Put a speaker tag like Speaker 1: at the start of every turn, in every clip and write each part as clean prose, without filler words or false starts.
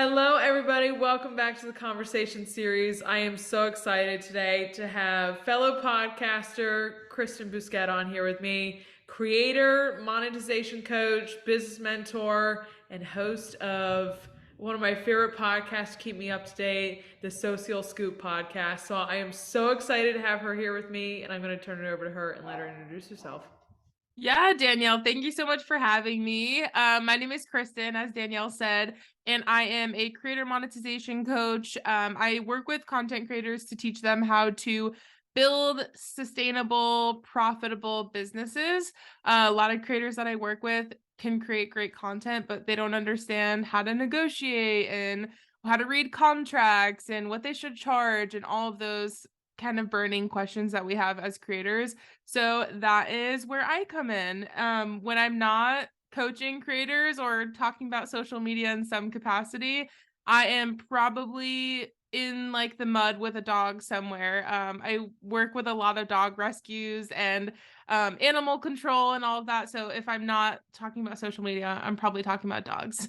Speaker 1: Hello, everybody. Welcome back to the conversation series. I am so excited today to have fellow podcaster KRISTEN Bousquet on here with me, creator, monetization coach, business mentor, and host of one of my favorite podcasts to keep me up to date, the Soulcial Scoop podcast. So I am so excited to have her here with me, and I'm going to turn it over to her and let her introduce herself.
Speaker 2: Yeah, Danielle, thank you so much for having me. My name is KRISTEN, as Danielle said, and I am a creator monetization coach. I work with content creators to teach them how to build sustainable, profitable businesses. A lot of creators that I work with can create great content, but they don't understand how to negotiate and how to read contracts and what they should charge and all of those kind of burning questions that we have as creators. So that is where I come in. When I'm not coaching creators or talking about social media in some capacity, I am probably in like the mud with a dog somewhere. I work with a lot of dog rescues and animal control and all of that. So if I'm not talking about social media, I'm probably talking about dogs.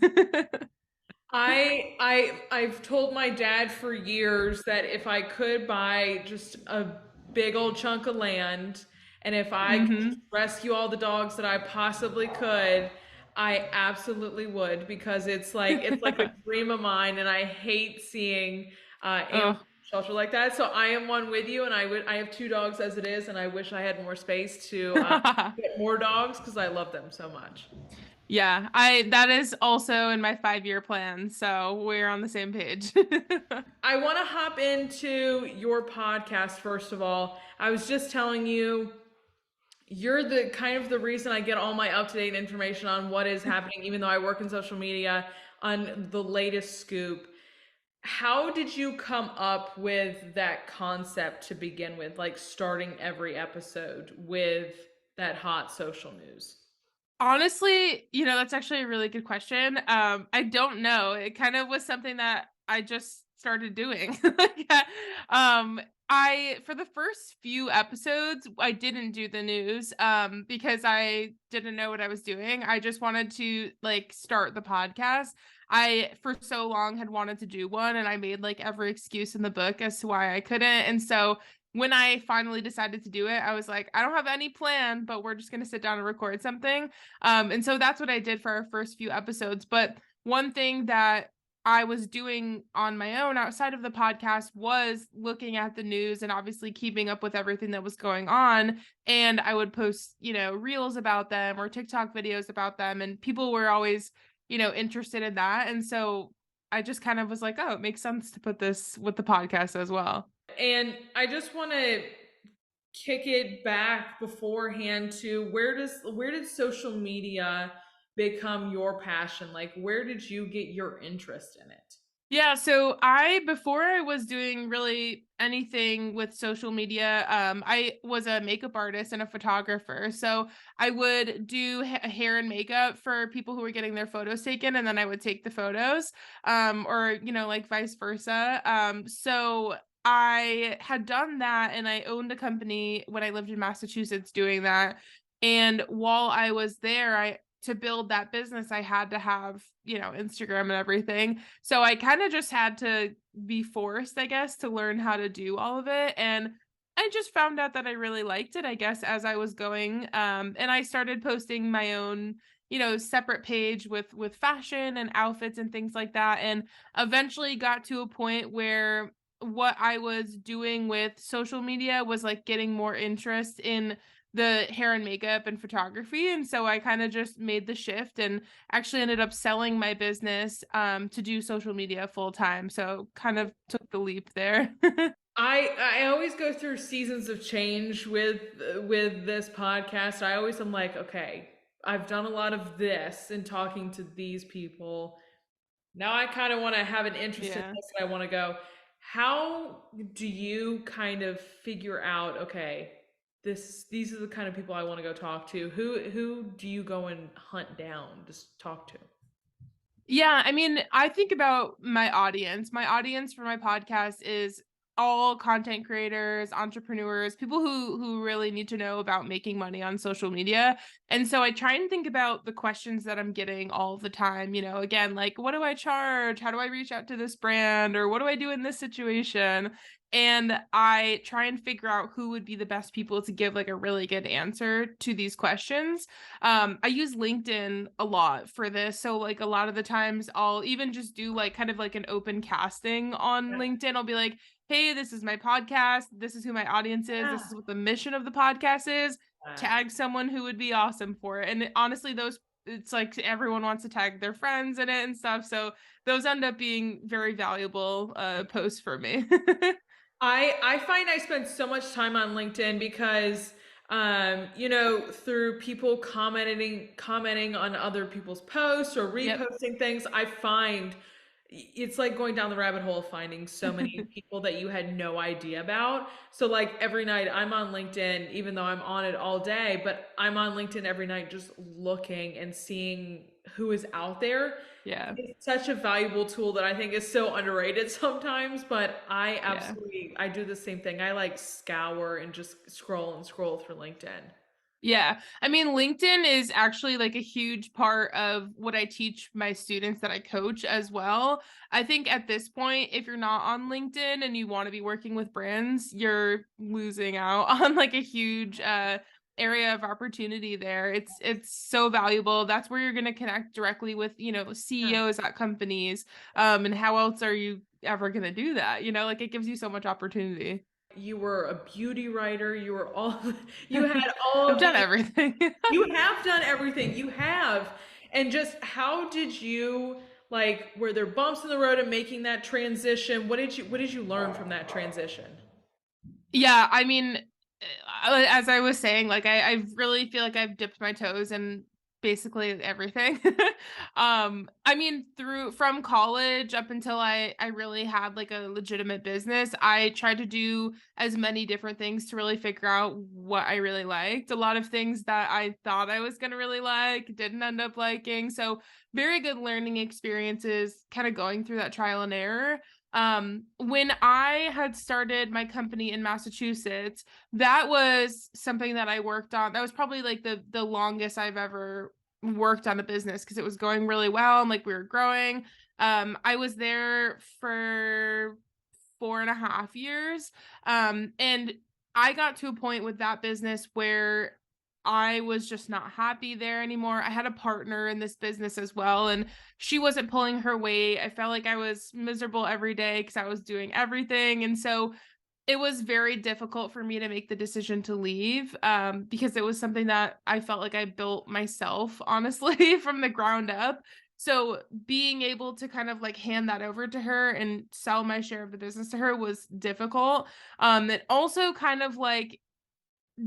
Speaker 1: I've told my dad for years that if I could buy just a big old chunk of land and if I could
Speaker 2: hmm
Speaker 1: rescue all the dogs that I possibly could, I absolutely would because it's like a dream of mine and I hate seeing animals
Speaker 2: Oh,
Speaker 1: in shelter like that. So I am one with you and I have two dogs as it is and I wish I had more space to get more dogs because I love them so much.
Speaker 2: yeah, I that is also in my 5-year plan, so we're on the same page.
Speaker 1: I want to hop into your podcast first of all. I was just telling you you're the kind of the reason I get all my up-to-date information on what is happening even though I work in social media on the latest scoop. How did you come up with that concept to begin with, like starting every episode with that hot social news?
Speaker 2: Honestly, that's actually a really good question. I don't know. It kind of was something that I just started doing. Like, um, I for the first few episodes, I didn't do the news because I didn't know what I was doing. I just wanted to like start the podcast. I for so long had wanted to do one and I made like every excuse in the book as to why I couldn't. And so when I finally decided to do it, I was like, I don't have any plan, but we're just going to sit down and record something. And so that's what I did for our first few episodes. But one thing that I was doing on my own outside of the podcast was looking at the news and obviously keeping up with everything that was going on. And I would post, reels about them or TikTok videos about them. And people were always, interested in that. And so I just kind of was like, oh, it makes sense to put this with the podcast as well.
Speaker 1: And I just want to kick it back beforehand to where did social media become your passion? Like where did you get your interest in it?
Speaker 2: Yeah, so before I was doing really anything with social media, I was a makeup artist and a photographer. So I would do hair and makeup for people who were getting their photos taken, and then I would take the photos, or like vice versa. So I had done that, and I owned a company when I lived in Massachusetts doing that. And while I was there, I to build that business, I had to have, Instagram and everything. So I kind of just had to be forced, I guess, to learn how to do all of it. And I just found out that I really liked it, I guess, as I was going. And I started posting my own, separate page with fashion and outfits and things like that. And eventually got to a point where what I was doing with social media was like getting more interest in the hair and makeup and photography. And so I kind of just made the shift and actually ended up selling my business to do social media full time. So kind of took the leap there.
Speaker 1: I always go through seasons of change with this podcast. I always am like, okay, I've done a lot of this and talking to these people. Now I kind of want to have an interest in
Speaker 2: Yeah.
Speaker 1: this and I want to go, how do you kind of figure out, okay, these are the kind of people I want to go talk to. Who do you go and hunt down, just talk to?
Speaker 2: Yeah, I mean, I think about my audience. My audience for my podcast is all content creators, entrepreneurs, people who really need to know about making money on social media. And so I try and think about the questions that I'm getting all the time, again, like what do I charge? How do I reach out to this brand? Or what do I do in this situation? And I try and figure out who would be the best people to give like a really good answer to these questions. I use LinkedIn a lot for this. So like a lot of the times I'll even just do like kind of like an open casting on LinkedIn. I'll be like, hey, this is my podcast. This is who my audience is. This is what the mission of the podcast is.
Speaker 1: Yeah.
Speaker 2: Tag someone who would be awesome for it. And honestly, it's like everyone wants to tag their friends in it and stuff. So those end up being very valuable posts for me.
Speaker 1: I find I spend so much time on LinkedIn because through people commenting on other people's posts or
Speaker 2: Yep.
Speaker 1: reposting things, I find it's like going down the rabbit hole of finding so many people that you had no idea about. So like every night I'm on LinkedIn, even though I'm on it all day, but I'm on LinkedIn every night just looking and seeing who is out there.
Speaker 2: Yeah.
Speaker 1: It's such a valuable tool that I think is so underrated sometimes, but
Speaker 2: Yeah.
Speaker 1: I do the same thing. I like scour and just scroll and scroll through LinkedIn.
Speaker 2: Yeah. I mean, LinkedIn is actually like a huge part of what I teach my students that I coach as well. I think at this point, if you're not on LinkedIn and you want to be working with brands, you're losing out on like a huge area of opportunity there. It's so valuable. That's where you're going to connect directly with,
Speaker 1: Yeah.
Speaker 2: CEOs at companies. And how else are you ever going to do that? Like it gives you so much opportunity.
Speaker 1: You were a beauty writer, you were all you had all
Speaker 2: I've
Speaker 1: of
Speaker 2: done
Speaker 1: the
Speaker 2: everything.
Speaker 1: you have done everything. You have. And just how did you like were there bumps in the road in making that transition? What did you learn from that transition?
Speaker 2: Yeah, I mean, as I was saying, like I really feel like I've dipped my toes in basically everything. I mean, through from college up until I really had like a legitimate business, I tried to do as many different things to really figure out what I really liked. A lot of things that I thought I was gonna really like didn't end up liking. So very good learning experiences, kind of going through that trial and error. When I had started my company in Massachusetts, that was something that I worked on. That was probably like the longest I've ever worked on a business because it was going really well and like we were growing. I was there for 4.5 years. And I got to a point with that business where I was just not happy there anymore. I had a partner in this business as well, and she wasn't pulling her weight. I felt like I was miserable every day because I was doing everything. And so it was very difficult for me to make the decision to leave, because it was something that I felt like I built myself, honestly, from the ground up. So being able to kind of like hand that over to her and sell my share of the business to her was difficult. It also kind of like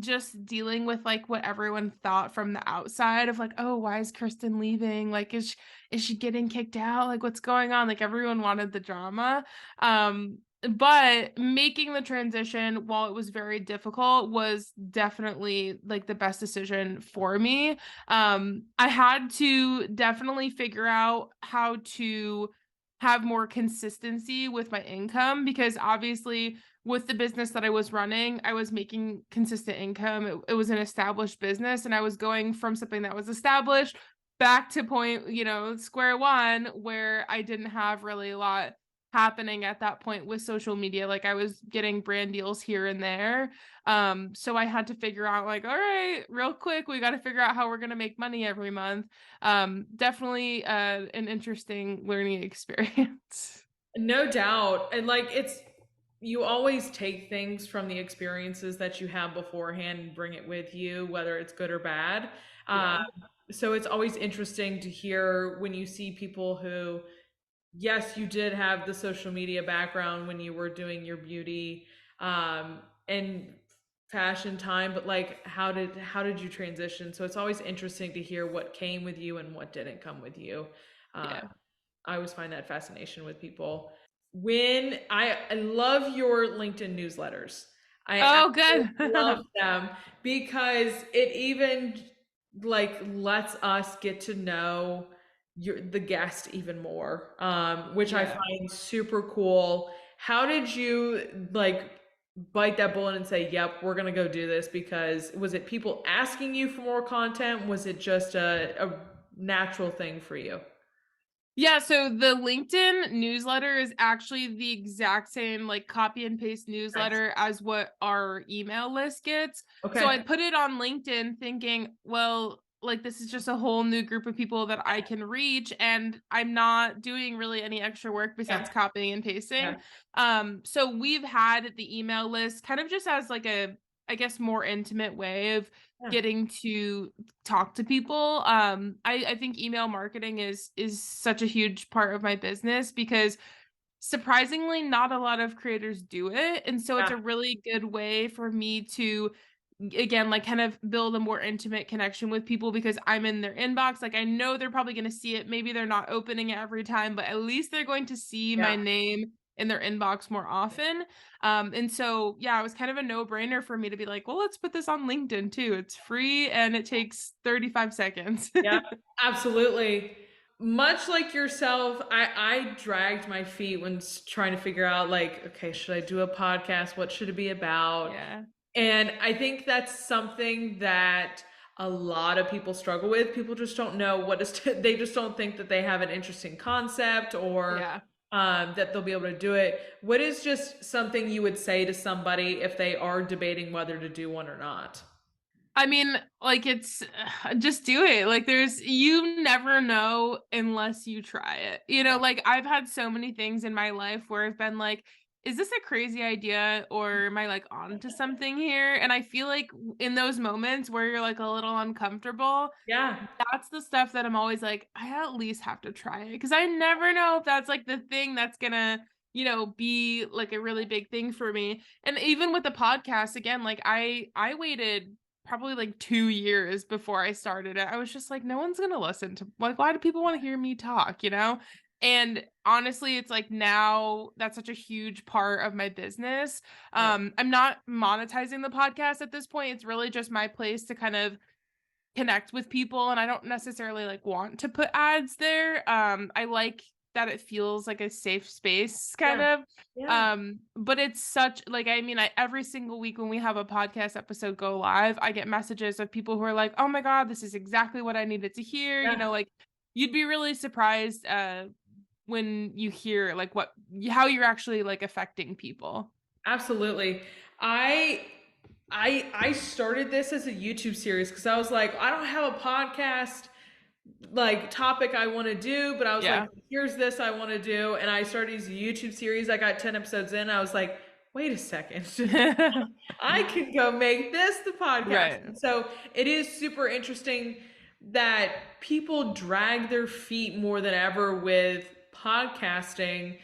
Speaker 2: just dealing with like what everyone thought from the outside of like, oh, why is Kristen leaving? Like, is she getting kicked out? Like, what's going on? Like, everyone wanted the drama. But making the transition, while it was very difficult, was definitely like the best decision for me. I had to definitely figure out how to have more consistency with my income because obviously with the business that I was running, I was making consistent income. It was an established business, and I was going from something that was established back to point, square one, where I didn't have really a lot happening at that point with social media. Like I was getting brand deals here and there. So I had to figure out like, all right, real quick, we got to figure out how we're gonna make money every month. Definitely an interesting learning experience.
Speaker 1: No doubt. And like you always take things from the experiences that you have beforehand and bring it with you, whether it's good or bad. Um,
Speaker 2: Yeah.
Speaker 1: so it's always interesting to hear when you see people who, yes, you did have the social media background when you were doing your beauty and fashion time, but like how did you transition? So it's always interesting to hear what came with you and what didn't come with you. Uh,
Speaker 2: Yeah.
Speaker 1: I always find that fascination with people. When I love your LinkedIn newsletters. I
Speaker 2: Oh,
Speaker 1: absolutely
Speaker 2: good.
Speaker 1: love them because it even like lets us get to know the guest even more, which I
Speaker 2: Yeah.
Speaker 1: find super cool. how did you like bite that bullet and say, "Yep, we're gonna go do this"? Because was it people asking you for more content? Was it just a natural thing for you?
Speaker 2: Yeah, so the LinkedIn newsletter is actually the exact same like copy and paste
Speaker 1: Nice.
Speaker 2: newsletter as what our email list gets. So I
Speaker 1: Okay.
Speaker 2: put it on LinkedIn thinking, well, like this is just a whole new group of people that I can reach and I'm not doing really any extra work besides
Speaker 1: Yeah.
Speaker 2: copying and pasting.
Speaker 1: Yeah.
Speaker 2: So we've had the email list kind of just as like a I guess more intimate way of
Speaker 1: Yeah.
Speaker 2: getting to talk to people. I think email marketing is such a huge part of my business because surprisingly not a lot of creators do it. And so it's
Speaker 1: Yeah.
Speaker 2: a really good way for me to again like kind of build a more intimate connection with people because I'm in their inbox. Like I know they're probably going to see it. Maybe they're not opening it every time, but at least they're going to see my
Speaker 1: Yeah.
Speaker 2: name in their inbox more often. And so yeah, it was kind of a no-brainer for me to be like, well, let's put this on LinkedIn too. It's free and it takes 35 seconds.
Speaker 1: Yeah, absolutely. Much like yourself, I dragged my feet when trying to figure out like, okay, should I do a podcast? What should it be about?
Speaker 2: Yeah.
Speaker 1: And I think that's something that a lot of people struggle with. People just don't know what is they just don't think that they have an interesting concept or
Speaker 2: Yeah.
Speaker 1: that they'll be able to do it. What is just something you would say to somebody if they are debating whether to do one or not?
Speaker 2: I mean, like it's just do it. Like there's you never know unless you try it. You know, like I've had so many things in my life where I've been like, is this a crazy idea or am I like onto something here? And I feel like in those moments where you're like a little uncomfortable,
Speaker 1: Yeah,
Speaker 2: that's the stuff that I'm always like, I at least have to try it because I never know if that's like the thing that's gonna, be like a really big thing for me. And even with the podcast, again, like I waited probably like 2 years before I started it. I was just like, no one's gonna listen to like why do people want to hear me talk, you know? And honestly, it's like now that's such a huge part of my business.
Speaker 1: yep,
Speaker 2: I'm not monetizing the podcast at this point. It's really just my place to kind of connect with people and I don't necessarily like want to put ads there. I like that it feels like a safe space kind
Speaker 1: yeah,
Speaker 2: of.
Speaker 1: yeah,
Speaker 2: But it's such like I mean I every single week when we have a podcast episode go live, I get messages of people who are like, "Oh my god, this is exactly what I needed to hear."
Speaker 1: yeah.
Speaker 2: Like you'd be really surprised when you hear like what how you're actually like affecting people.
Speaker 1: Absolutely. I I started this as a YouTube series because I was like, I don't have a podcast like topic I want to do, but I was like,
Speaker 2: Yeah.
Speaker 1: here's this I want to do. And I started this YouTube series. I got 10 episodes in. I was like, wait a second. I can go make this the podcast.
Speaker 2: Right.
Speaker 1: And so it is super interesting that people drag their feet more than ever with podcasting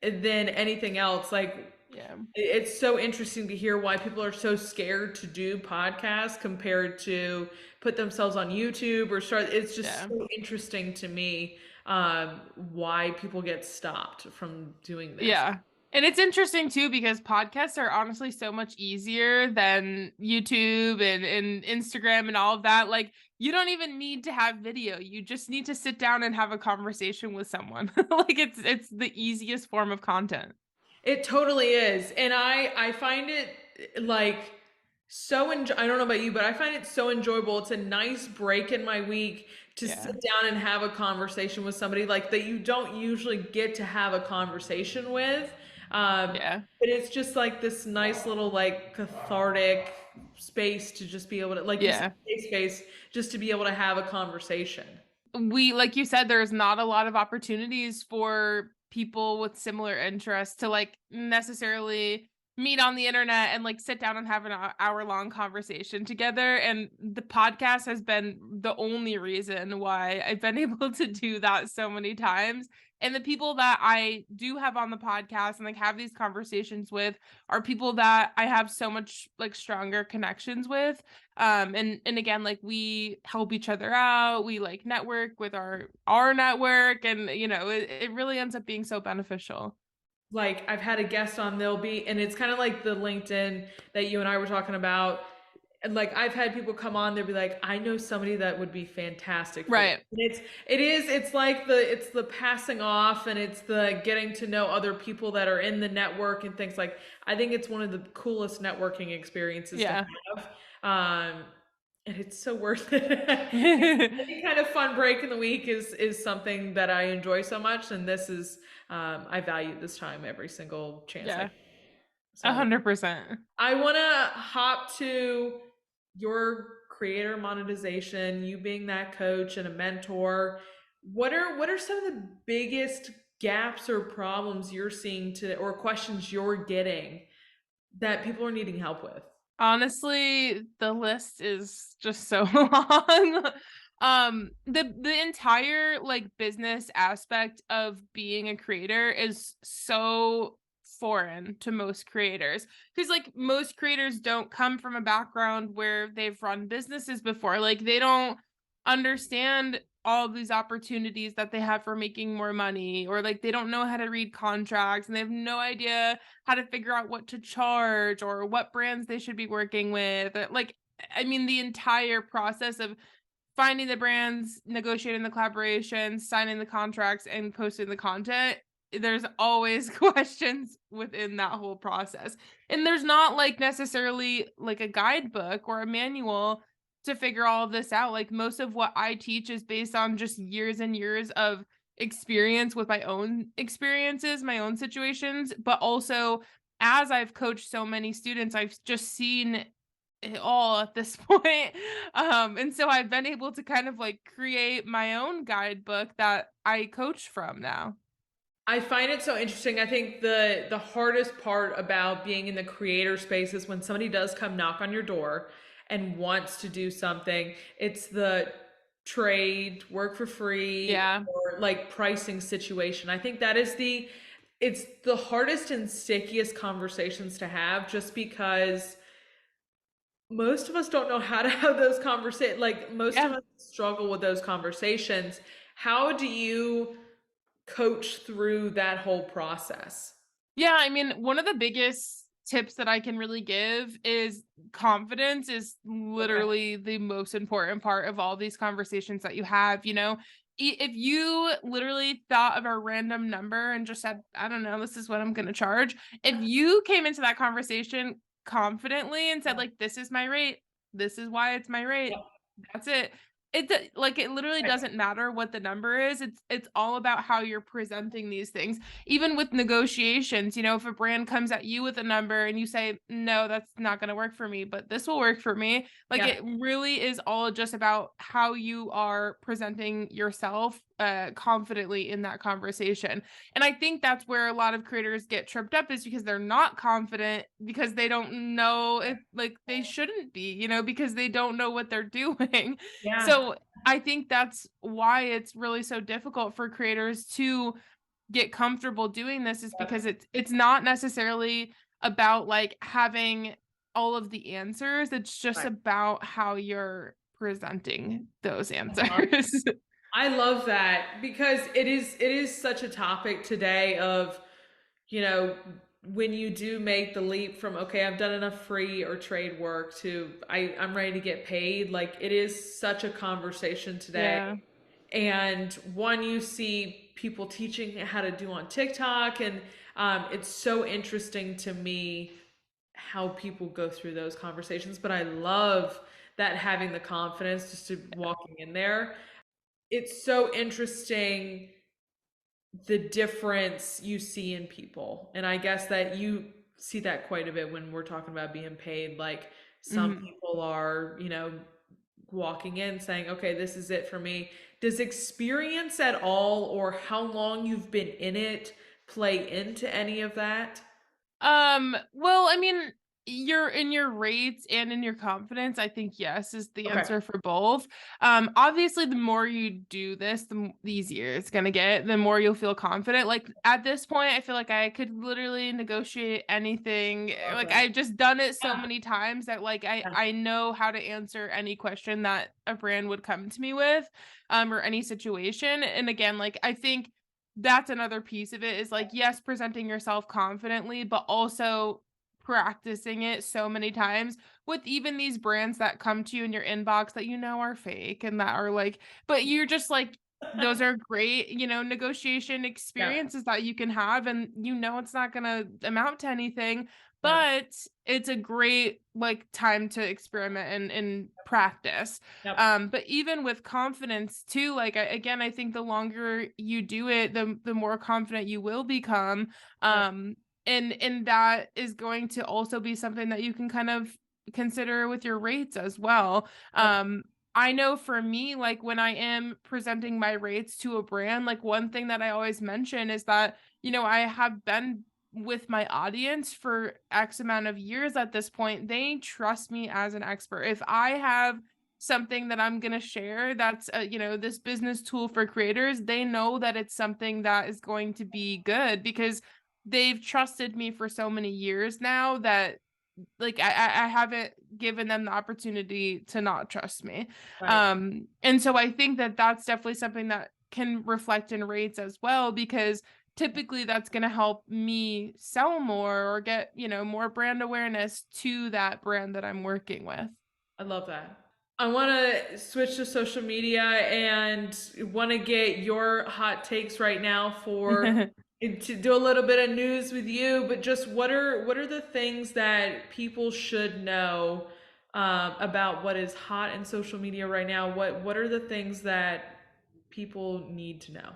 Speaker 1: than anything else. Like
Speaker 2: Yeah.
Speaker 1: it's so interesting to hear why people are so scared to do podcasts compared to put themselves on YouTube or start. It's just
Speaker 2: Yeah.
Speaker 1: so interesting to me why people get stopped from doing this.
Speaker 2: Yeah. And it's interesting too because podcasts are honestly so much easier than YouTube and Instagram and all of that. Like you don't even need to have video. You just need to sit down and have a conversation with someone. Like it's the easiest form of content.
Speaker 1: It totally is. And I find it like I don't know about you, but I find it so enjoyable. It's a nice break in my week to
Speaker 2: Yeah.
Speaker 1: sit down and have a conversation with somebody like that you don't usually get to have a conversation with.
Speaker 2: Yeah.
Speaker 1: But it's just like this nice little like cathartic space to just be able to like you said,
Speaker 2: Yeah.
Speaker 1: safe space just to be able to have a conversation.
Speaker 2: We like you said there's not a lot of opportunities for people with similar interests to like necessarily meet on the internet and like sit down and have an hour long conversation together and the podcast has been the only reason why I've been able to do that so many times and the people that I do have on the podcast and like have these conversations with are people that I have so much like stronger connections with and again like we help each other out we like network with our network and it really ends up being so beneficial.
Speaker 1: Like I've had a guest on, they'll be, and it's kind of like the LinkedIn that you and I were talking about. And like I've had people come on, they'll be like, I know somebody that would be fantastic for this.
Speaker 2: Right.
Speaker 1: And it's like the passing off and it's the getting to know other people that are in the network and things like I think it's one of the coolest networking experiences to
Speaker 2: Yeah.
Speaker 1: have. And it's so worth it.
Speaker 2: Yeah.
Speaker 1: Any kind of fun break in the week is something that I enjoy so much, and this is I value this time every single chance I. So
Speaker 2: 100%.
Speaker 1: I want to hop to your creator monetization, you being that coach and a mentor. What are some of the biggest gaps or problems you're seeing to or questions you're getting that people are needing help with?
Speaker 2: Honestly, the list is just so long. The entire like business aspect of being a creator is so foreign to most creators because like most creators don't come from a background where they've run businesses before. Like they don't understand all of these opportunities that they have for making more money, or like they don't know how to read contracts and they have no idea how to figure out what to charge or what brands they should be working with. Like, I mean, the entire process of finding the brands, negotiating the collaborations, signing the contracts, and posting the content, there's always questions within that whole process. And there's not like necessarily like a guidebook or a manual to figure all of this out. Like most of what I teach is based on just years and years of experience with my own experiences, my own situations, but also as I've coached so many students, I've just seen it all at this point. And so I've been able to kind of like create my own guidebook that I coach from now.
Speaker 1: I find it so interesting. I think the hardest part about being in the creator space is when somebody does come knock on your door and wants to do something. It's the trade, work for free,
Speaker 2: Yeah.
Speaker 1: or like pricing situation. I think that is it's the hardest and stickiest conversations to have just because most of us don't know how to have those conversations. Like most of
Speaker 2: Yeah.
Speaker 1: us struggle with those conversations. How do you coach through that whole process?
Speaker 2: Yeah, I mean, one of the biggest tips that I can really give is confidence is
Speaker 1: Okay.
Speaker 2: literally the most important part of all these conversations that you have, you know. If you literally thought of a random number and just said, I don't know, this is what I'm going to charge. If you came into that conversation confidently and said like this is my rate, this is why it's my rate.
Speaker 1: Yeah.
Speaker 2: That's it. Like it literally
Speaker 1: Right.
Speaker 2: doesn't matter what the number is. It's all about how you're presenting these things. Even with negotiations, you know, if a brand comes at you with a number and you say, no, that's not going to work for me, but this will work for me. Like
Speaker 1: Yeah.
Speaker 2: it really is all just about how you are presenting yourself confidently in that conversation. And I think that's where a lot of creators get tripped up is because they're not confident because they don't know if like they shouldn't be, you know, because they don't know what they're doing.
Speaker 1: Yeah.
Speaker 2: So I think that's why it's really so difficult for creators to get comfortable doing this is
Speaker 1: Yeah.
Speaker 2: because it's not necessarily about like having all of the answers. It's just
Speaker 1: Right.
Speaker 2: about how you're presenting those
Speaker 1: Uh-huh.
Speaker 2: answers.
Speaker 1: I love that because it is such a topic today of, you know, when you do make the leap from okay, I've done enough free or trade work to I'm ready to get paid. Like it is such a conversation today.
Speaker 2: Yeah.
Speaker 1: And one you see people teaching how to do on TikTok, and it's so interesting to me how people go through those conversations. But I love that having the confidence just to walking in there. It's so interesting the difference you see in people. And I guess that you see that quite a bit when we're talking about being paid. Like some
Speaker 2: Mhm.
Speaker 1: people are, you know, walking in saying, okay, this is it for me. Does experience at all or how long you've been in it play into any of that?
Speaker 2: Well, I mean, you're in your rates and in your confidence, I think yes is the
Speaker 1: Okay.
Speaker 2: answer for both. Obviously the more you do this, the easier it's gonna get, the more you'll feel confident. Like at this point, I feel like I could literally negotiate anything.
Speaker 1: Love
Speaker 2: Like
Speaker 1: that.
Speaker 2: I've just done it so
Speaker 1: Yeah.
Speaker 2: many times that like I
Speaker 1: Yeah.
Speaker 2: I know how to answer any question that a brand would come to me with, or any situation. And again, like I think that's another piece of it is like yes presenting yourself confidently but also practicing it so many times with even these brands that come to you in your inbox that you know are fake and that are like, but you're just like, those are great, you know, negotiation
Speaker 1: Yeah.
Speaker 2: experiences that you can have, and you know it's not gonna amount to anything,
Speaker 1: Yeah.
Speaker 2: but it's a great like time to experiment and practice.
Speaker 1: Yep.
Speaker 2: But even with confidence too, like again, I think the longer you do it, the more confident you will become.
Speaker 1: Yep.
Speaker 2: And that is going to also be something that you can kind of consider with your rates as well.
Speaker 1: Yep.
Speaker 2: I know for me, like when I am presenting my rates to a brand, like one thing that I always mention is that, you know, I have been with my audience for X amount of years at this point. They trust me as an expert. If I have something that I'm going to share that's, you know, this business tool for creators, they know that it's something that is going to be good because they've trusted me for so many years now that like I haven't given them the opportunity to not trust me.
Speaker 1: Right.
Speaker 2: And so I think that that's definitely something that can reflect in rates as well, because typically that's going to help me sell more or get, you know, more brand awareness to that brand that I'm working with.
Speaker 1: I love that. I want to switch to social media and want to get your hot takes right now for to do a little bit of news with you, but just what are the things that people should know about what is hot in social media right now? What are the things that people need to know?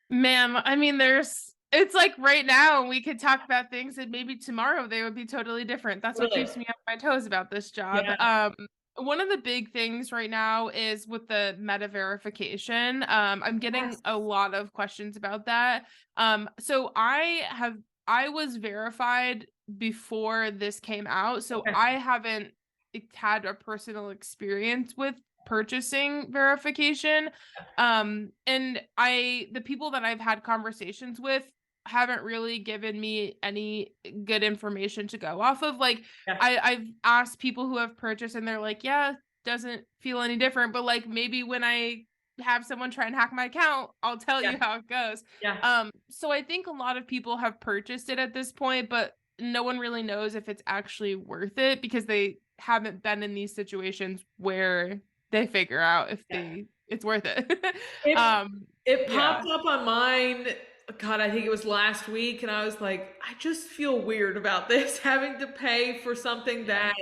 Speaker 2: Man, I mean, it's like right now we could talk about things and maybe tomorrow they would be totally different. That's what
Speaker 1: Really?
Speaker 2: keeps me on my toes about this job.
Speaker 1: Yeah.
Speaker 2: One of the big things right now is with the meta verification. I'm getting
Speaker 1: Yes.
Speaker 2: a lot of questions about that. So I was verified before this came out, so
Speaker 1: Okay.
Speaker 2: I haven't had a personal experience with purchasing verification. And the people that I've had conversations with haven't really given me any good information to go off of. Like
Speaker 1: Yeah.
Speaker 2: I've asked people who have purchased and they're like, yeah, doesn't feel any different, but like maybe when I have someone try and hack my account, I'll tell
Speaker 1: Yeah.
Speaker 2: you how it goes.
Speaker 1: Yeah.
Speaker 2: So I think a lot of people have purchased it at this point, but no one really knows if it's actually worth it because they haven't been in these situations where they figure out if
Speaker 1: Yeah.
Speaker 2: it's worth it.
Speaker 1: It it
Speaker 2: Yeah.
Speaker 1: popped up on mine. God, I think it was last week, and I was like, I just feel weird about this having to pay for something
Speaker 2: Yeah.
Speaker 1: that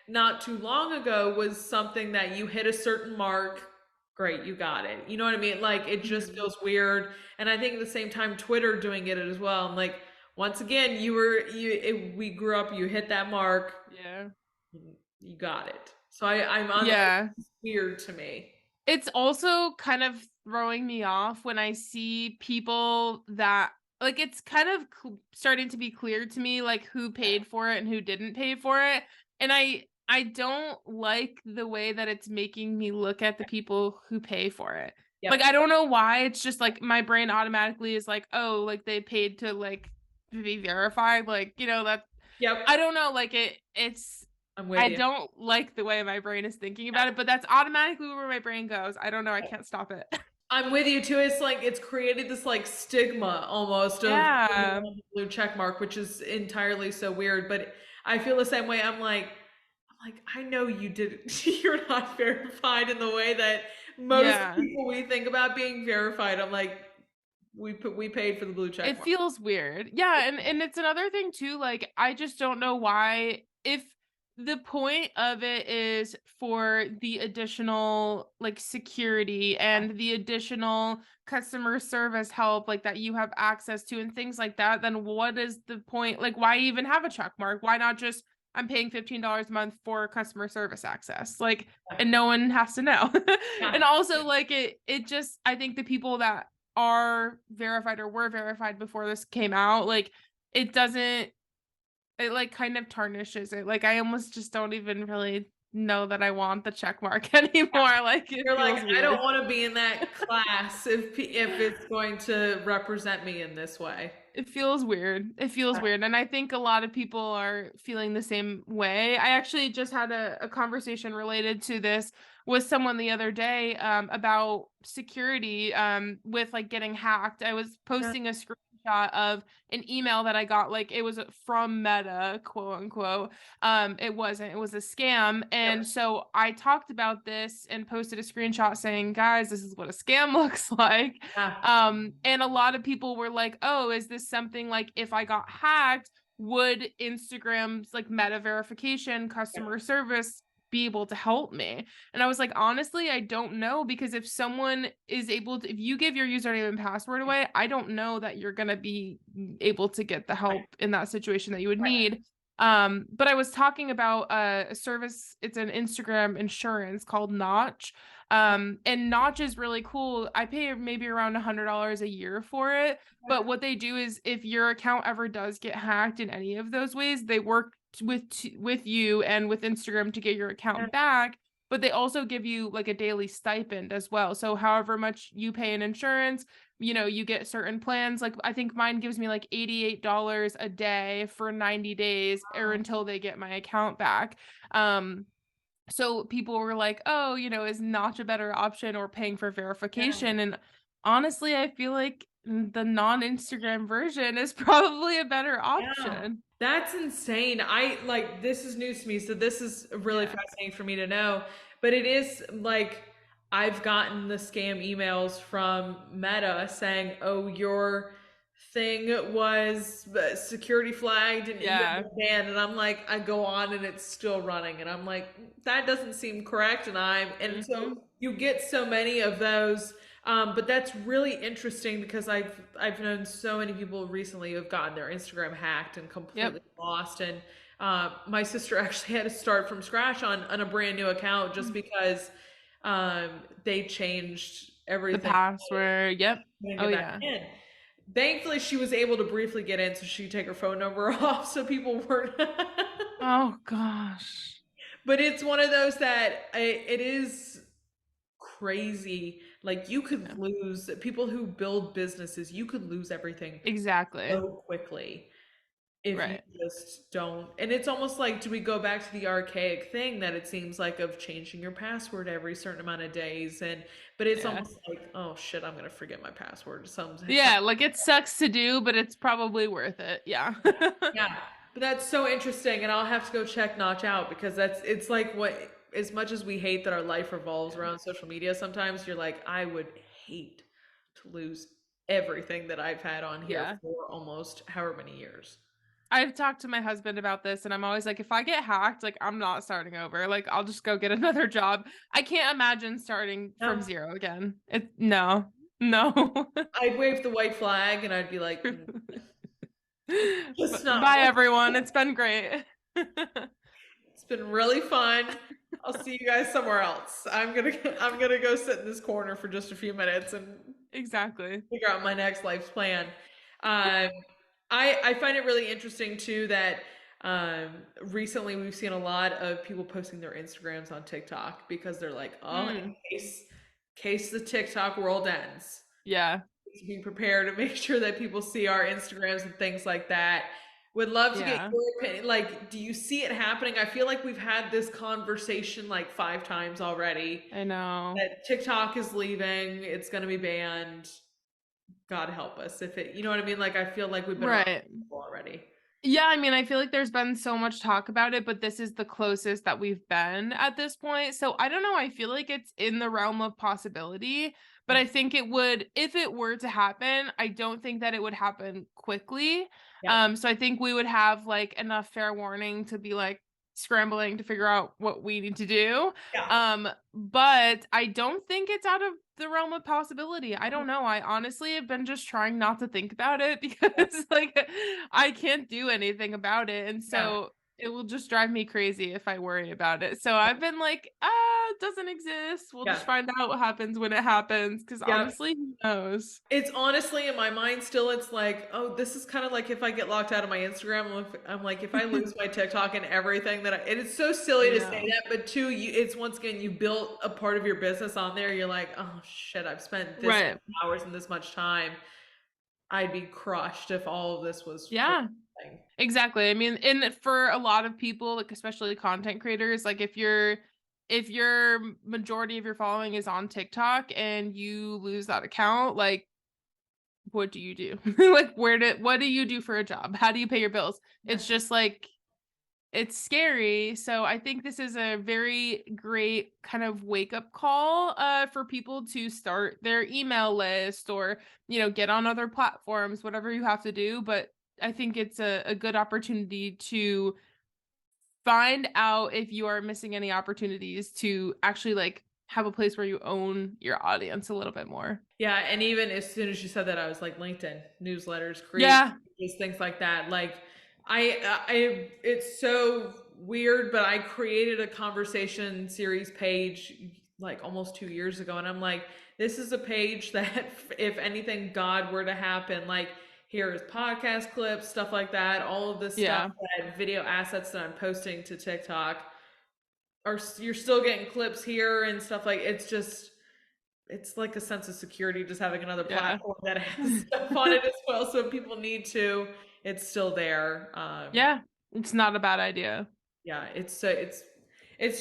Speaker 1: not too long ago was something that you hit a certain mark. Great, you got it. You know what I mean? Like it just
Speaker 2: Mhm.
Speaker 1: feels weird. And I think at the same time, Twitter doing it as well. I'm like, once again, we grew up. You hit that mark,
Speaker 2: Yeah.
Speaker 1: you got it. So I'm on.
Speaker 2: Yeah.
Speaker 1: It's weird to me.
Speaker 2: It's also kind of throwing me off when I see people that like it's kind of starting to be clear to me like who paid for it and who didn't pay for it. And I don't like the way that it's making me look at the people who pay for it. Like
Speaker 1: Yep.
Speaker 2: I don't know why, it's just like my brain automatically is like, "Oh, like they paid to like be verified." Like, you know, that
Speaker 1: Yep.
Speaker 2: I don't know, like it's
Speaker 1: I'm with
Speaker 2: I
Speaker 1: you.
Speaker 2: don't like the way my brain is thinking about it, but that's automatically where my brain goes. I don't know, I can't stop it.
Speaker 1: I'm with you too. It's like it's created this like stigma almost of
Speaker 2: Yeah.
Speaker 1: blue check mark, which is entirely so weird. But I feel the same way. I'm like, I know you didn't. You're not verified in the way that most
Speaker 2: Yeah.
Speaker 1: people we think about being verified. I'm like, we paid for the blue check
Speaker 2: It
Speaker 1: mark.
Speaker 2: feels weird. Yeah, and it's another thing too, like, I just don't know why if the point of it is for the additional, like, security and the additional customer service help, like, that you have access to and things like that, then what is the point? Like, why even have a check mark? Why not just, "I'm paying $15 a month for customer service access," like, and no one has to know.
Speaker 1: Yeah.
Speaker 2: And also, like, it just I think the people that are verified or were verified before this came out, like it doesn't it like kind of tarnishes it. Like I almost just don't even really know that I want the check mark anymore. Like it
Speaker 1: You're like,
Speaker 2: feels
Speaker 1: I don't
Speaker 2: weird.
Speaker 1: want to be in that class if it's going to represent me in this way.
Speaker 2: It feels weird. It feels weird. And I think a lot of people are feeling the same way. I actually just had a conversation related to this with someone the other day about security with like getting hacked. I was
Speaker 1: Yeah.
Speaker 2: posting a screenshot screenshot of an email that I got, like it was from Meta, quote unquote. It wasn't, it was a scam. And so I talked about this and posted a screenshot saying, guys, this is what a scam looks like.
Speaker 1: Yeah.
Speaker 2: And a lot of people were like, oh, is this something like if I got hacked, would Instagram's like Meta verification customer service be able to help me? And I was like, honestly, I don't know, because if someone is able to, if you give your username and password away, I don't know that you're going to be able to get the help in that situation that you would need. But I was talking about a service, it's an Instagram insurance called Notch. And Notch is really cool. I pay maybe around $100 a year for it. But what they do is if your account ever does get hacked in any of those ways, they work with you and with Instagram to get your account back, but they also give you like a daily stipend as well. So however much you pay in insurance, you know, you get certain plans. Like I think mine gives me like $88 a day for 90 days or until they get my account back. So people were like, oh, you know, is Notch a better option or paying for verification? And honestly, I feel like the non-Instagram version is probably a better
Speaker 1: Yeah.
Speaker 2: option.
Speaker 1: That's insane. I like this is news to me, so this is really
Speaker 2: Yeah.
Speaker 1: fascinating for me to know. But it is like I've gotten the scam emails from Meta saying, "Oh, your thing was security flagged and you have
Speaker 2: Yeah.
Speaker 1: been banned." And I'm like, I go on and it's still running, and I'm like, that doesn't seem correct. And so
Speaker 2: Hmm.
Speaker 1: you get so many of those. But that's really interesting because I've known so many people recently who have gotten their Instagram hacked and completely
Speaker 2: Yep.
Speaker 1: lost. And my sister actually had to start from scratch on a brand new account just because um, they changed
Speaker 2: The
Speaker 1: everything.
Speaker 2: password. Yep.
Speaker 1: Couldn't
Speaker 2: Oh
Speaker 1: get back
Speaker 2: yeah.
Speaker 1: in. Thankfully, she was able to briefly get in, so she could take her phone number off, so people weren't.
Speaker 2: Oh gosh.
Speaker 1: But it's one of those that it is crazy. Like you could
Speaker 2: Yeah.
Speaker 1: lose people who build businesses, you could lose everything
Speaker 2: Exactly.
Speaker 1: so quickly if you
Speaker 2: Right.
Speaker 1: just don't. And it's almost like, do we go back to the archaic thing that it seems like of changing your password every certain amount of days? And but it's
Speaker 2: Yeah.
Speaker 1: almost like, oh shit, I'm gonna forget my password. Some
Speaker 2: Yeah, like it sucks to do, but it's probably worth it. Yeah.
Speaker 1: yeah. But that's so interesting, and I'll have to go check Notch out because it's like what as much as we hate that our life revolves
Speaker 2: Yeah.
Speaker 1: around social media, sometimes you're like, I would hate to lose everything that I've had on here
Speaker 2: Yeah.
Speaker 1: for almost however many years.
Speaker 2: I've talked to my husband about this and I'm always like, if I get hacked, like I'm not starting over. Like I'll just go get another job. I can't imagine starting from
Speaker 1: No,
Speaker 2: zero again. It no. No.
Speaker 1: I'd wave the white flag and I'd be like, it's not
Speaker 2: Bye
Speaker 1: worth
Speaker 2: everyone.
Speaker 1: it.
Speaker 2: It's been great.
Speaker 1: It's been really fun. I'll see you guys somewhere else. I'm gonna go sit in this corner for just a few minutes and
Speaker 2: Exactly.
Speaker 1: figure out my next life's plan. Um, I find it really interesting too that um, recently we've seen a lot of people posting their Instagrams on TikTok because they're like, oh,
Speaker 2: Mm,
Speaker 1: case the TikTok world ends.
Speaker 2: yeah.
Speaker 1: To be prepared to make sure that people see our Instagrams and things like that. Would love to get
Speaker 2: Yeah.
Speaker 1: your opinion. Like, do you see it happening? I feel like we've had this conversation like 5 times already.
Speaker 2: I know.
Speaker 1: That TikTok is leaving, it's going to be banned. God help us if it, you know what I mean? Like, I feel like we've been around
Speaker 2: Right.
Speaker 1: already.
Speaker 2: Yeah, I mean, I feel like there's been so much talk about it, but this is the closest that we've been at this point. So I don't know. I feel like it's in the realm of possibility, but I think it would, if it were to happen, I don't think that it would happen quickly.
Speaker 1: Yeah.
Speaker 2: So I think we would have like enough fair warning to be like scrambling to figure out what we need to do.
Speaker 1: Yeah.
Speaker 2: But I don't think it's out of the realm of possibility. I don't know. I honestly have been just trying not to think about it because like I can't do anything about it. And
Speaker 1: Yeah.
Speaker 2: so it will just drive me crazy if I worry about it. So I've been like, it doesn't exist. We'll
Speaker 1: Yeah.
Speaker 2: just find out what happens when it happens. Cause
Speaker 1: Yeah.
Speaker 2: honestly, who knows?
Speaker 1: It's honestly in my mind still, it's like, oh, this is kind of like if I get locked out of my Instagram, I'm like, if I lose my TikTok and everything and it's so silly
Speaker 2: I
Speaker 1: to say
Speaker 2: know.
Speaker 1: that, but two, it's once again, you built a part of your business on there. You're like, oh shit, I've spent this
Speaker 2: Right.
Speaker 1: many hours and this much time. I'd be crushed if all of this was for
Speaker 2: Yeah.
Speaker 1: nothing.
Speaker 2: Exactly. I mean, and for a lot of people, like especially content creators, like if your majority of your following is on TikTok and you lose that account, like what do you do? Like, what do you do for a job? How do you pay your bills? It's just like, it's scary. So I think this is a very great kind of wake up call for people to start their email list or, get on other platforms, whatever you have to do. But I think it's a good opportunity to find out if you are missing any opportunities to actually like have a place where you own your audience a little bit more.
Speaker 1: Yeah, and even as soon as you said that, I was like LinkedIn newsletters, create
Speaker 2: Yeah.
Speaker 1: pages, things like that. Like, it's so weird, but I created a conversation series page like almost 2 years ago, and I'm like, this is a page that, if anything God were to happen, like here's podcast clips, stuff like that, all of this stuff,
Speaker 2: Yeah.
Speaker 1: that video assets that I'm posting to TikTok are, you're still getting clips here and stuff, like it's just, it's like a sense of security just having another
Speaker 2: Yeah.
Speaker 1: platform that has stuff on it as well. So if people need to, it's still there.
Speaker 2: Yeah. It's not a bad idea.
Speaker 1: Yeah, it's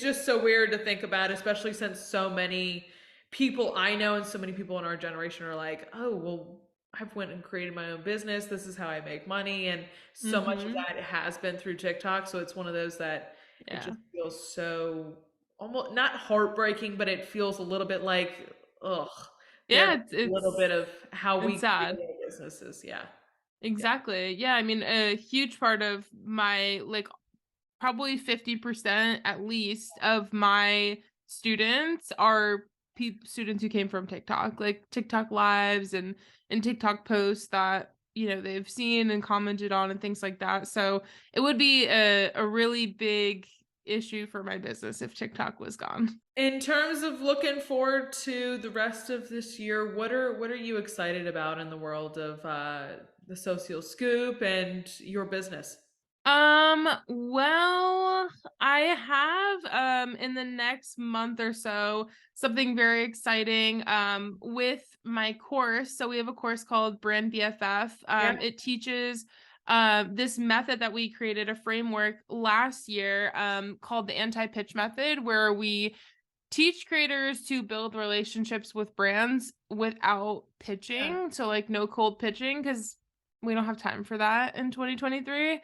Speaker 1: just so weird to think about, especially since so many people I know and so many people in our generation are like, oh, well, I've went and created my own business. This is how I make money, and so much of
Speaker 2: Mhm.
Speaker 1: that has been through TikTok. So it's one of those that it
Speaker 2: Yeah.
Speaker 1: just feels so, almost not heartbreaking, but it feels a little bit like, ugh, there
Speaker 2: Yeah,
Speaker 1: goes
Speaker 2: it's
Speaker 1: a little bit
Speaker 2: it's
Speaker 1: of how we
Speaker 2: it's
Speaker 1: create
Speaker 2: sad.
Speaker 1: our businesses. Yeah. Yeah.
Speaker 2: Exactly. Yeah, I mean, a huge part of my like probably 50% at least of my students are students who came from TikTok, like TikTok lives and TikTok posts that, they've seen and commented on and things like that. So it would be a really big issue for my business if TikTok was gone.
Speaker 1: In terms of looking forward to the rest of this year, what are you excited about in the world of the Social Scoop and your business?
Speaker 2: Well, I have in the next month or so something very exciting with my course. So we have a course called Brand BFF.
Speaker 1: Yeah,
Speaker 2: It teaches this method that we created, a framework last year called the anti-pitch method, where we teach creators to build relationships with brands without
Speaker 1: yeah,
Speaker 2: pitching. So like no cold pitching, because we don't have time for that in 2023,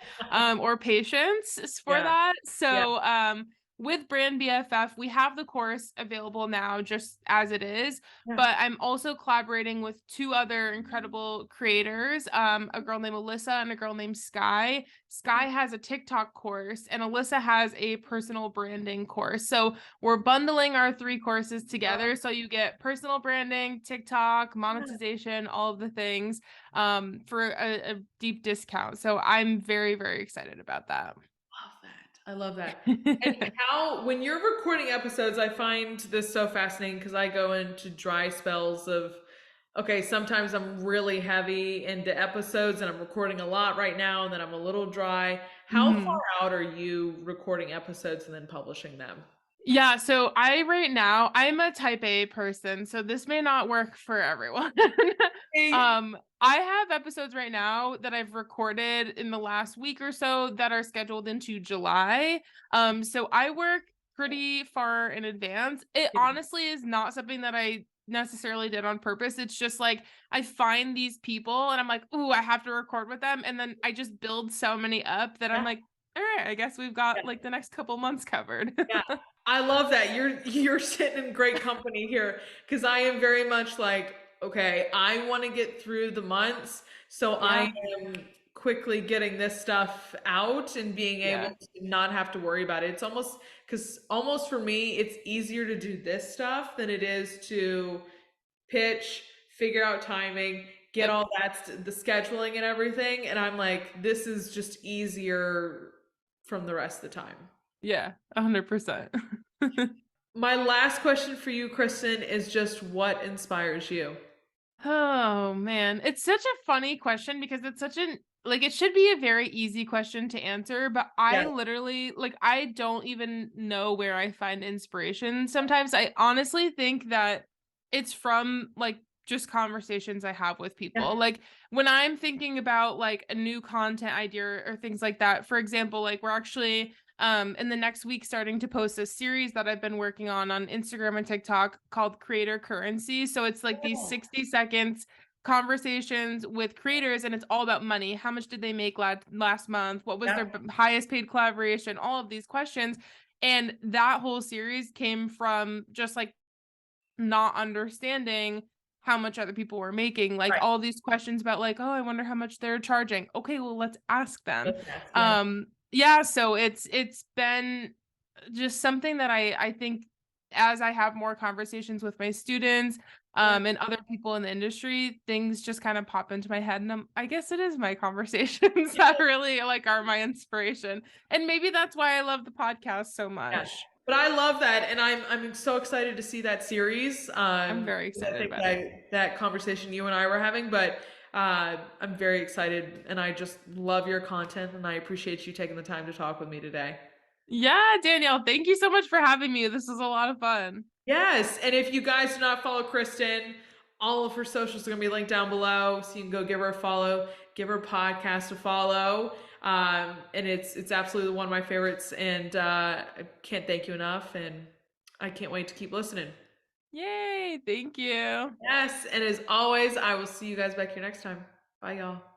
Speaker 2: or patience for
Speaker 1: yeah,
Speaker 2: that.
Speaker 1: yeah,
Speaker 2: So with Brand BFF, we have the course available now just as it is,
Speaker 1: yeah.
Speaker 2: but I'm also collaborating with two other incredible creators, a girl named Alyssa and a girl named Sky. Sky has a TikTok course and Alyssa has a personal branding course. So we're bundling our three courses together. So you get personal branding, TikTok, monetization, all of the things for a deep discount. So I'm very, very excited about that.
Speaker 1: Love that. I love that. And how, when you're recording episodes, I find this so fascinating because I go into dry spells of, okay, sometimes I'm really heavy into episodes and I'm recording a lot right now, and then I'm a little dry. How far
Speaker 2: Mhm.
Speaker 1: out are you recording episodes and then publishing them?
Speaker 2: Yeah, so right now I'm a type A person, so this may not work for everyone.
Speaker 1: Hey,
Speaker 2: I have episodes right now that I've recorded in the last week or so that are scheduled into July. So I work pretty far in advance. It
Speaker 1: yeah,
Speaker 2: honestly is not something that I necessarily did on purpose. It's just like I find these people and I'm like, "Ooh, I have to record with them." And then I just build so many up that I'm
Speaker 1: yeah,
Speaker 2: like, "All right, I guess we've got
Speaker 1: yeah.
Speaker 2: like the next couple months covered."
Speaker 1: Yeah, I love that. You're sitting in great company here because I am very much like, okay, I want to get through the months, so I
Speaker 2: Yeah.
Speaker 1: am quickly getting this stuff out and being able
Speaker 2: Yeah.
Speaker 1: to not have to worry about it. It's almost, because almost for me, it's easier to do this stuff than it is to pitch, figure out timing, get
Speaker 2: Yep.
Speaker 1: all that, the scheduling and everything. And I'm like, this is just easier from the rest of the time.
Speaker 2: Yeah. 100%.
Speaker 1: My last question for you, Kristen, is just what inspires you?
Speaker 2: Oh man, it's such a funny question because it's such an like it should be a very easy question to answer, but I
Speaker 1: Yeah.
Speaker 2: literally like I don't even know where I find inspiration. Sometimes I honestly think that it's from like just conversations I have with
Speaker 1: Yeah.
Speaker 2: people. Like when I'm thinking about like a new content idea or things like that. For example, like we're actually in the next week starting to post a series that I've been working on Instagram and TikTok called Creator Currency. So it's like these
Speaker 1: Oh,
Speaker 2: 60 seconds conversations with creators, and it's all about money. How much did they make last month? What was their
Speaker 1: Yep.
Speaker 2: highest paid collaboration? All of these questions. And that whole series came from just like not understanding how much other people were making, like
Speaker 1: Right.
Speaker 2: all these questions about like, oh, I wonder how much they're charging. Okay, well, let's ask them.
Speaker 1: Let's ask. Yeah.
Speaker 2: Yeah, so it's been just something that I think as I have more conversations with my students
Speaker 1: Yeah.
Speaker 2: and other people in the industry, things just kind of pop into my head, and I guess it is my conversations that really like are my inspiration. And maybe that's why I love the podcast so
Speaker 1: Yeah.
Speaker 2: much.
Speaker 1: But I love that, and I'm so excited to see that series.
Speaker 2: I'm very
Speaker 1: 'Cause I
Speaker 2: excited
Speaker 1: think
Speaker 2: about it.
Speaker 1: that conversation you and I were having, but I'm very excited, and I just love your content, and I appreciate you taking the time to talk with me today.
Speaker 2: Yeah, Danielle, thank you so much for having me. This was a lot of fun.
Speaker 1: Yes, and if you guys do not follow Kristen, all of her socials are gonna be linked down below, so you can go give her a follow, give her podcast a follow. And it's absolutely one of my favorites, and I can't thank you enough, and I can't wait to keep listening.
Speaker 2: Yay, thank you.
Speaker 1: Yes, and as always, I will see you guys back here next time. Bye, y'all.